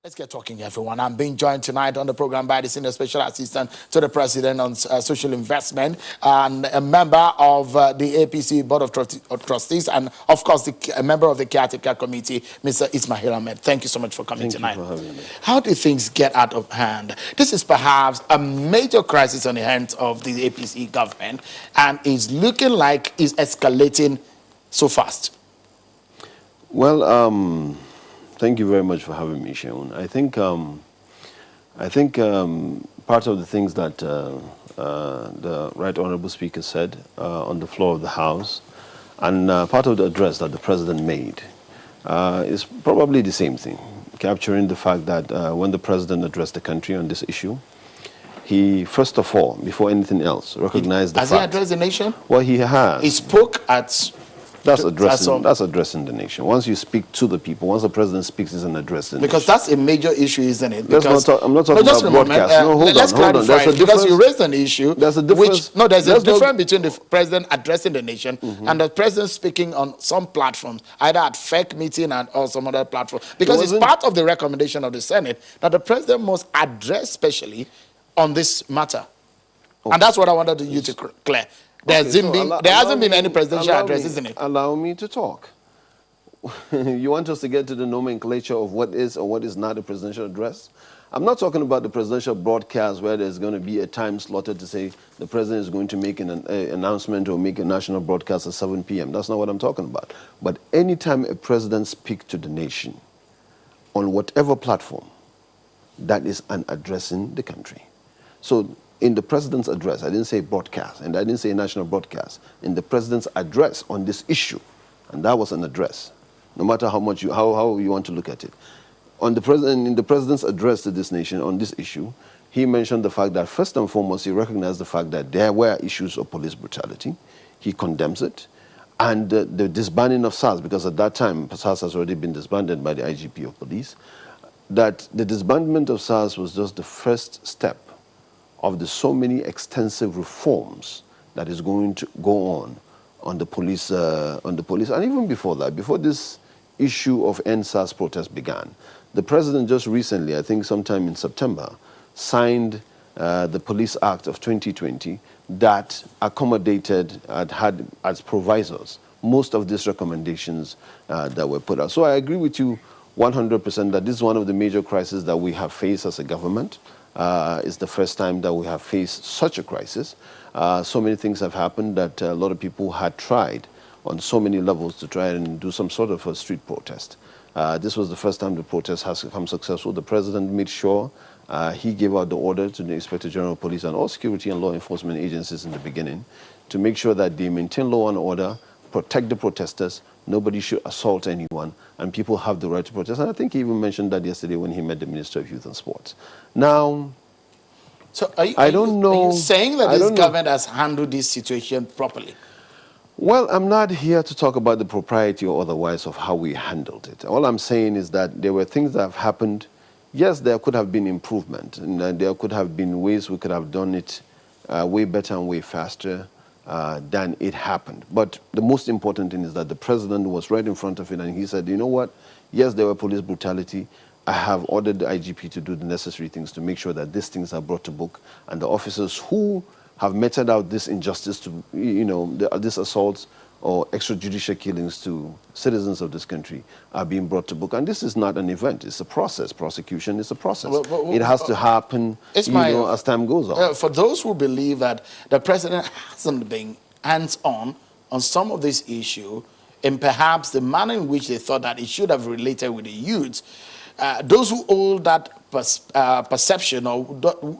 Let's get talking, everyone. I'm being joined tonight on the program by the Senior Special Assistant to the President on Social Investment and a member of the APC Board of Trustees and, of course, a member of the Caretaker Committee, Mr. Ismail Ahmed. Thank you so much for coming tonight. Thank you for having me. How do things get out of hand? This is perhaps a major crisis on the hands of the APC government and is looking like it's escalating so fast. Well, thank you very much for having me, Shaun. I think part of the things that the Right Honourable Speaker said on the floor of the House and part of the address that the President made is probably the same thing, capturing the fact that when the President addressed the country on this issue, he, first of all, before anything else, recognized the fact. Has he addressed the nation? Well, he has. He spoke at... That's addressing the nation. Once you speak to the people, once the president speaks, it's an address to the because nation. That's a major issue, isn't it? Because I'm not talking about broadcast. No, hold on. There's a because you raised an issue. There's a difference. There's a difference between the president addressing the nation and the president speaking on some platforms, either at FEC meeting or some other platform. Because it's part of the recommendation of the Senate that the president must address specially on this matter. Okay. And that's what I wanted you to clear. There hasn't been any presidential address, isn't it? Allow me to talk. You want us to get to the nomenclature of what is or what is not a presidential address? I'm not talking about the presidential broadcast where there's going to be a time slotted to say the president is going to make an announcement or make a national broadcast at 7 p.m. That's not what I'm talking about. But anytime a president speaks to the nation on whatever platform, that is an addressing the country. So in the president's address, I didn't say broadcast, and I didn't say national broadcast. In the president's address on this issue, and that was an address, no matter how much how you want to look at it. In the president's address to this nation on this issue, he mentioned the fact that first and foremost, he recognized the fact that there were issues of police brutality. He condemns it, and the disbanding of SARS, because at that time SARS has already been disbanded by the IGP of police. That the disbandment of SARS was just the first step of the so many extensive reforms that is going to go on the police, and even before that, before this issue of End SARS protest began, the president just recently, I think sometime in September, signed the Police Act of 2020 that accommodated and had as provisos most of these recommendations that were put out. So I agree with you 100% that this is one of the major crises that we have faced as a government. It's the first time that we have faced such a crisis. So many things have happened that a lot of people had tried on so many levels to try and do some sort of a street protest. This was the first time the protest has become successful. The president made sure he gave out the order to the Inspector General of Police and all security and law enforcement agencies in the beginning to make sure that they maintain law and order, protect the protesters, nobody should assault anyone, and people have the right to protest. And I think he even mentioned that yesterday when he met the Minister of Youth and Sports. Now, so are you saying that this government has handled this situation properly? Well, I'm not here to talk about the propriety or otherwise of how we handled it. All I'm saying is that there were things that have happened. Yes, there could have been improvement, and there could have been ways we could have done it way better and way faster than it happened. But the most important thing is that the president was right in front of it and he said, you know what, yes, there were police brutality. I have ordered the IGP to do the necessary things to make sure that these things are brought to book, and the officers who have meted out this injustice to, these assaults or extrajudicial killings to citizens of this country are being brought to book. And this is not an event, it's a process. Prosecution is a process. It has to happen, as time goes on. For those who believe that the president hasn't been hands-on on some of this issue, and perhaps the manner in which they thought that it should have related with the youth, those who hold that perception or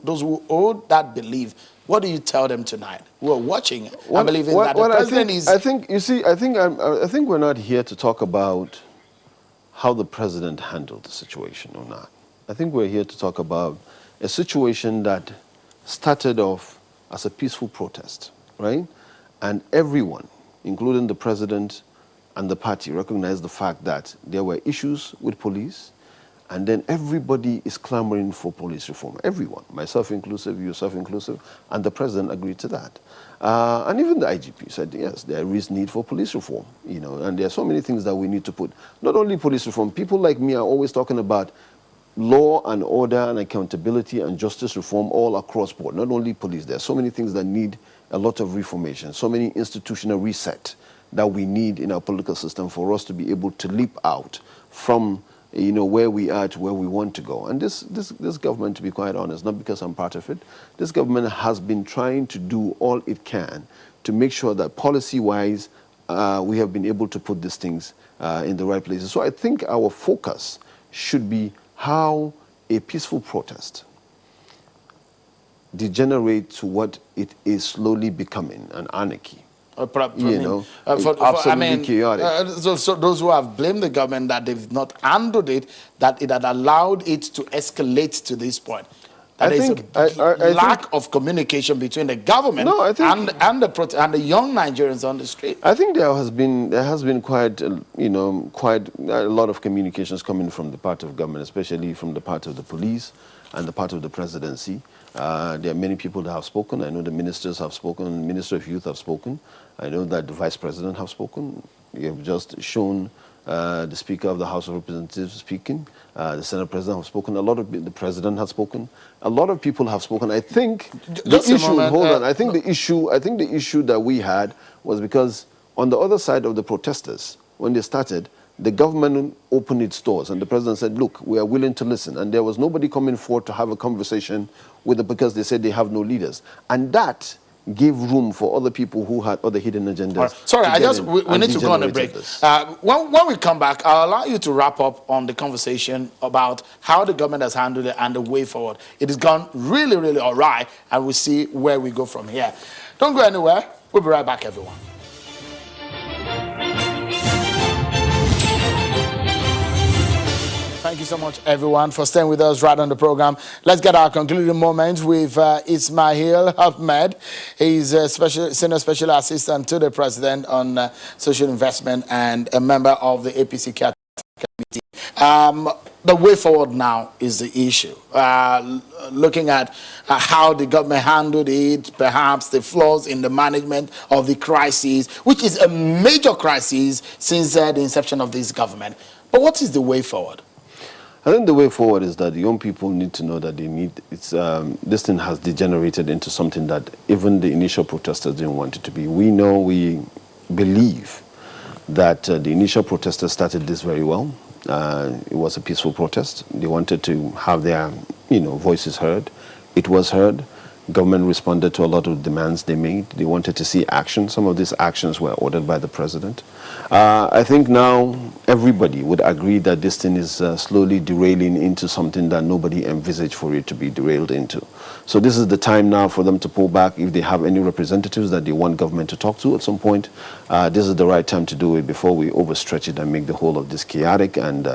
those who hold that belief, what do you tell them tonight? We're watching. I believe that the president is. I think we're not here to talk about how the president handled the situation or not. I think we're here to talk about a situation that started off as a peaceful protest, right? And everyone, including the president and the party, recognized the fact that there were issues with police. And then everybody is clamoring for police reform. Everyone, myself inclusive, yourself inclusive, and the president agreed to that. And even the IGP said, yes, there is need for police reform, and there are so many things that we need to put. Not only police reform, people like me are always talking about law and order and accountability and justice reform all across board, not only police. There are so many things that need a lot of reformation, so many institutional reset that we need in our political system for us to be able to leap out from where we are to where we want to go. And this government, to be quite honest, not because I'm part of it, this government has been trying to do all it can to make sure that policy-wise we have been able to put these things in the right places. So I think our focus should be how a peaceful protest degenerates to what it is slowly becoming, an anarchy. Absolutely chaotic. So those who have blamed the government that they've not handled it, that it had allowed it to escalate to this point. That there's a lack of communication between the government and the young Nigerians on the street. I think there has been quite a lot of communications coming from the part of government, especially from the part of the police and the part of the presidency. There are many people that have spoken. I know the ministers have spoken, the Minister of Youth have spoken. I know that the Vice President have spoken. You have just shown the Speaker of the House of Representatives speaking. The Senate President have spoken. The President has spoken. A lot of people have spoken. I think the issue. Hold on. I think the issue that we had was because on the other side of the protesters, when they started, the government opened its doors and the president said, look, we are willing to listen. And there was nobody coming forward to have a conversation with them because they said they have no leaders. And that gave room for other people who had other hidden agendas. Right. Sorry, we need to go on a break. When we come back, I'll allow you to wrap up on the conversation about how the government has handled it and the way forward. It has gone really, really all right, and we'll see where we go from here. Don't go anywhere. We'll be right back, everyone. Thank you so much, everyone, for staying with us right on the program. Let's get our concluding moments with Ismail Ahmed. He's a senior special assistant to the president on social investment and a member of the APC committee. The way forward now is the issue. Looking at how the government handled it, perhaps the flaws in the management of the crisis, which is a major crisis since the inception of this government. But what is the way forward? I think the way forward is that young people need to know that this thing has degenerated into something that even the initial protesters didn't want it to be. We believe that the initial protesters started this very well. It was a peaceful protest. They wanted to have their voices heard. It was heard. Government responded to a lot of demands they made. They wanted to see action. Some of these actions were ordered by the president. I think now everybody would agree that this thing is slowly derailing into something that nobody envisaged for it to be derailed into. So this is the time now for them to pull back. If they have any representatives that they want government to talk to at some point, this is the right time to do it before we overstretch it and make the whole of this chaotic, and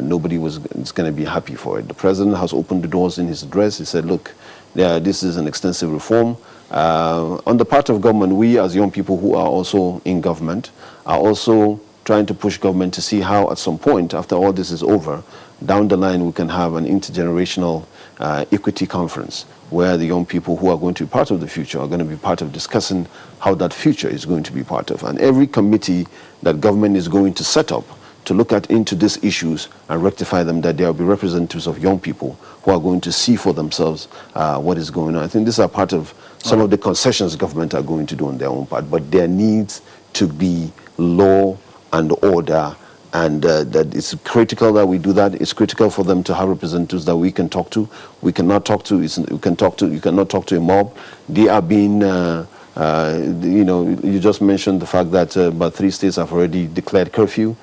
nobody is going to be happy for it. The president has opened the doors in his address. He said, look, this is an extensive reform. On the part of government, we as young people who are also in government are also trying to push government to see how at some point, after all this is over, down the line we can have an intergenerational equity conference where the young people who are going to be part of the future are going to be part of discussing how that future is going to be part of. And every committee that government is going to set up to look into these issues and rectify them, that there will be representatives of young people who are going to see for themselves what is going on. I think these are part of some of the concessions government are going to do on their own part, but there needs to be law and order, and that it's critical that we do that. It's critical for them to have representatives that we can talk to. You cannot talk to a mob. They are being you just mentioned the fact that about 3 states have already declared curfew.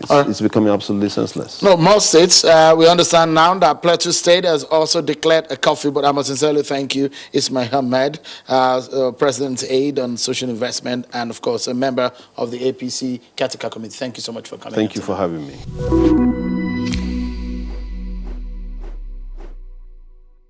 It's becoming absolutely senseless. No, most states, we understand now that Plateau State has also declared a curfew, but I must sincerely thank you, Ismail Ahmed, President's Aide on Social Investment, and of course, a member of the APC Caretaker Committee. Thank you so much for coming. Thank you for having me.